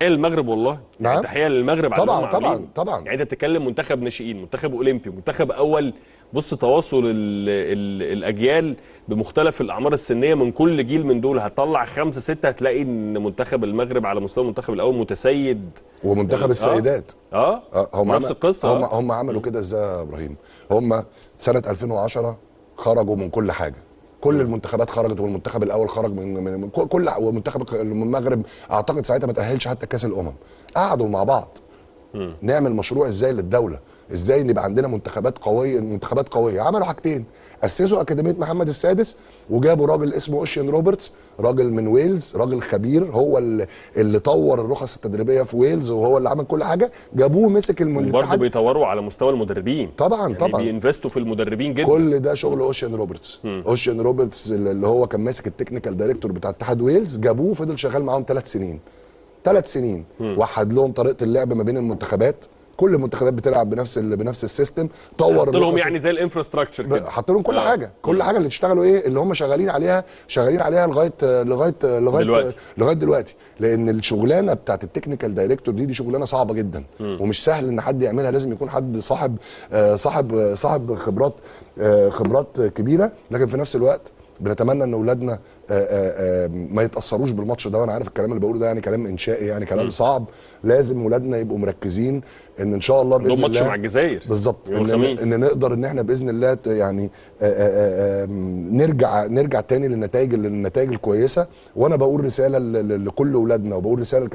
تحيه للمغرب والله. نعم تحيه للمغرب على طبعا اللي هم عاملينه. طبعا طبعا. يعني انت بتتكلم منتخب ناشئين، منتخب اولمبي، منتخب اول. بص تواصل الاجيال بمختلف الاعمار السنيه، من كل جيل من دول هتطلع خمسه سته هتلاقي ان منتخب المغرب على مستوى المنتخب الاول متسيد. ومنتخب السيدات هم نفس القصه. هم عملوا كده ازاي يا ابراهيم؟ هم سنه 2010 خرجوا من كل حاجه، كل المنتخبات خرجت، والمنتخب الاول خرج من كل، ومنتخب المغرب اعتقد ساعتها ما تاهلش حتى كاس الامم. قعدوا مع بعض نعمل مشروع ازاي للدوله، ازاي نبقى عندنا منتخبات قويه، منتخبات قويه. عملوا حاجتين: اسسوا اكاديميه محمد السادس، وجابوا راجل اسمه اوشين روبرتس، راجل من ويلز، راجل خبير، هو اللي طور الرخص التدريبيه في ويلز، وهو اللي عمل كل حاجه. جابوه مسك وبرضه بيطوروا على مستوى المدربين. طبعا يعني طبعا بينفستوا في المدربين جدا. كل ده شغل اوشين روبرتس. اوشين روبرتس اللي هو كان ماسك التكنيكال دايركتور بتاع اتحاد ويلز، جابوه فضل شغال معاهم 3 سنين. 3 سنين وحد لهم طريقه اللعب ما بين المنتخبات، كل المنتخبات بتلعب بنفس السيستم. طور حط لهم يعني زي الانفراستراكشر كده، حط لهم كل حاجه، كل حاجه اللي تشتغلوا ايه، اللي هم شغالين عليها لغايه دلوقتي. لان الشغلانه بتاعت التكنيكال دايركتور دي شغلانه صعبه جدا، ومش سهل ان حد يعملها. لازم يكون حد صاحب خبرات كبيره. لكن في نفس الوقت بنتمنى ان اولادنا ما يتاثروش بالماتش ده. وانا عارف الكلام اللي بقوله ده يعني كلام انشائي، يعني كلام صعب. لازم اولادنا يبقوا مركزين ان شاء الله باذن الله ماتش مع الجزائر بالظبط، ان نقدر ان احنا باذن الله يعني نرجع تاني للنتائج الكويسه. وانا بقول رساله لكل اولادنا، وبقول رساله